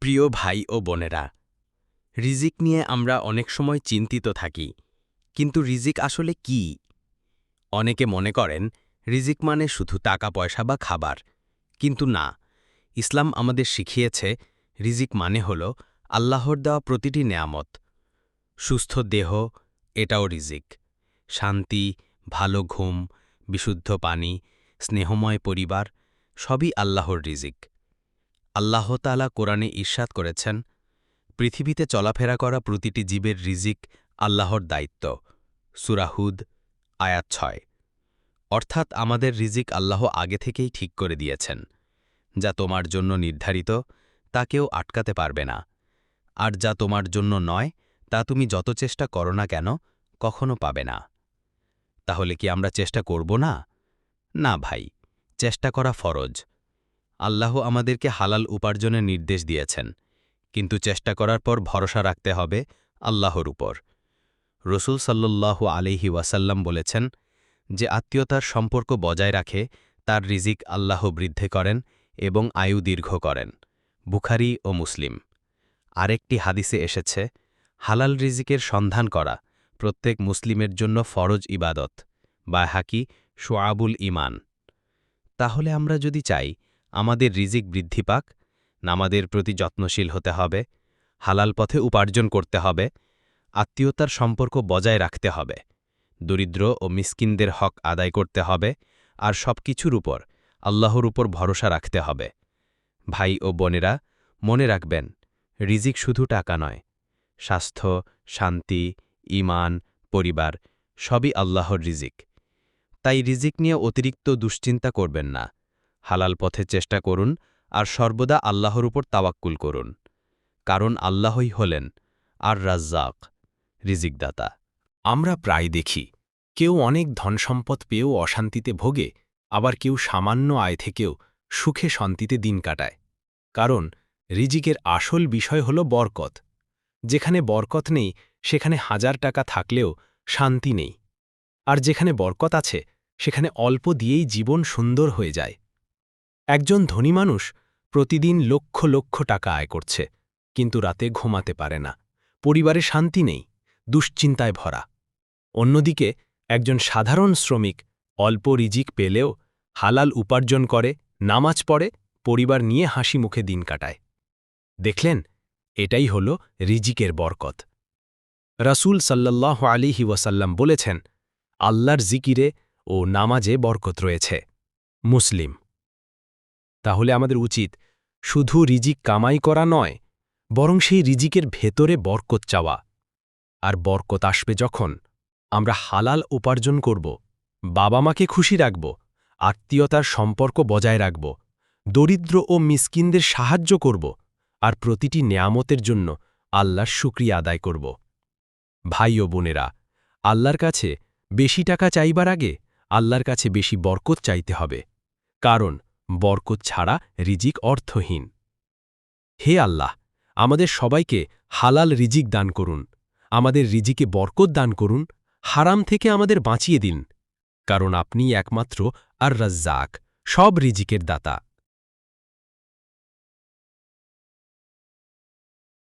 প্রিয় ভাই ও বোনেরা, রিজিক নিয়ে আমরা অনেক সময় চিন্তিত থাকি, কিন্তু রিজিক আসলে কি? অনেকে মনে করেন রিজিক মানে শুধু টাকা পয়সা বা খাবার, কিন্তু না। ইসলাম আমাদের শিখিয়েছে রিজিক মানে হল আল্লাহর দেওয়া প্রতিটি নেয়ামত। সুস্থ দেহ, এটাও রিজিক। শান্তি, ভালো ঘুম, বিশুদ্ধ পানি, স্নেহময় পরিবার, সবই আল্লাহর রিজিক। আল্লাহ তাআলা কোরআনে ইরশাদ করেছেন, পৃথিবীতে চলাফেরা করা প্রতিটি জীবের রিজিক আল্লাহর দায়িত্ব। সূরা হুদ, আয়াত ৬। অর্থাৎ আমাদের রিজিক আল্লাহ আগে থেকেই ঠিক করে দিয়েছেন। যা তোমার জন্য নির্ধারিত তা কেউ আটকাতে পারবে না, আর যা তোমার জন্য নয় তা তুমি যত চেষ্টা করো না কেন কখনো পাবে না। তাহলে কি আমরা চেষ্টা করব না? না ভাই, চেষ্টা করা ফরজ। আল্লাহ আমাদেরকে হালাল উপার্জনের নির্দেশ দিয়েছেন, কিন্তু চেষ্টা করার পর ভরসা রাখতে হবে আল্লাহর উপর। রসূল সাল্লাল্লাহু আলাইহি ওয়াসাল্লাম বলেছেন, যে আত্মীয়তার সম্পর্ক বজায় রাখে তার রিজিক আল্লাহ বৃদ্ধি করেন এবং আয়ু দীর্ঘ করেন। বুখারী ও মুসলিম। আরেকটি হাদিসে এসেছে, হালাল রিজিকের সন্ধান করা প্রত্যেক মুসলিমের জন্য ফরজ ইবাদত। বাইহাকি, শুআবুল ঈমান। তাহলে আমরা যদি চাই আমাদের রিজিক বৃদ্ধি পাক, নামাজের প্রতি যত্নশীল হতে হবে, হালাল পথে উপার্জন করতে হবে, আত্মীয়তার সম্পর্ক বজায় রাখতে হবে, দরিদ্র ও মিসকিনদের হক আদায় করতে হবে, আর সবকিছুর উপর আল্লাহর উপর ভরসা রাখতে হবে। ভাই ও বোনেরা, মনে রাখবেন, রিজিক শুধু টাকা নয়। স্বাস্থ্য, শান্তি, ঈমান, পরিবার, সবই আল্লাহর রিজিক। তাই রিজিক নিয়ে অতিরিক্ত দুশ্চিন্তা করবেন না। হালাল পথে চেষ্টা করুন আর সর্বদা আল্লাহর উপর তাওয়াক্কুল করুন, কারণ আল্লাহই হলেন আর রাজ্জাক, রিজিকদাতা। আমরা প্রায় দেখি, কেউ অনেক ধনসম্পদ পেয়েও অশান্তিতে ভোগে, আবার কেউ সামান্য আয় থেকেও সুখে শান্তিতে দিন কাটায়। কারণ রিজিকের আসল বিষয় হল বরকত। যেখানে বরকত নেই সেখানে 1000 টাকা থাকলেও শান্তি নেই, আর যেখানে বরকত আছে সেখানে অল্প দিয়েই জীবন সুন্দর হয়ে যায়। একজন ধনী মানুষ প্রতিদিন লক্ষ লক্ষ টাকা আয় করছে, কিন্তু রাতে ঘুমাতে পারে না, পরিবারে শান্তি নেই, দুশ্চিন্তায় ভরা। অন্যদিকে একজন সাধারণ শ্রমিক অল্প রিজিক পেলেও হালাল উপার্জন করে, নামাজ পড়ে, পরিবার নিয়ে হাসি মুখে দিন কাটায়। দেখলেন, এটাই হল রিজিকের বরকত। রাসূল সাল্লাল্লাহু আলাইহি ওয়াসাল্লাম বলেছেন, আল্লাহর জিকিরে ও নামাজে বরকত রয়েছে। মুসলিম। তাহলে আমাদের উচিত শুধু রিজিক কামাই করা নয়, বরং সেই রিজিকের ভেতরে বরকত চাওয়া। আর বরকত আসবে যখন আমরা হালাল উপার্জন করব, বাবা মাকে খুশি রাখব, আত্মীয়তার সম্পর্ক বজায় রাখব, দরিদ্র ও মিসকিনদের সাহায্য করব, আর প্রতিটি নেয়ামতের জন্য আল্লাহর শুকরিয়া আদায় করব। ভাই ও বোনেরা, আল্লাহর কাছে বেশি টাকা চাইবার আগে আল্লাহর কাছে বেশি বরকত চাইতে হবে, কারণ বরকত ছাড়া রিজিক অর্থহীন। হে আল্লাহ, আমাদের সবাইকে হালাল রিজিক দান করুন, আমাদের রিজিকে বরকত দান করুন, হারাম থেকে আমাদের বাঁচিয়ে দিন, কারণ আপনি একমাত্র আর রাজ্জাক, সব রিজিকের দাতা।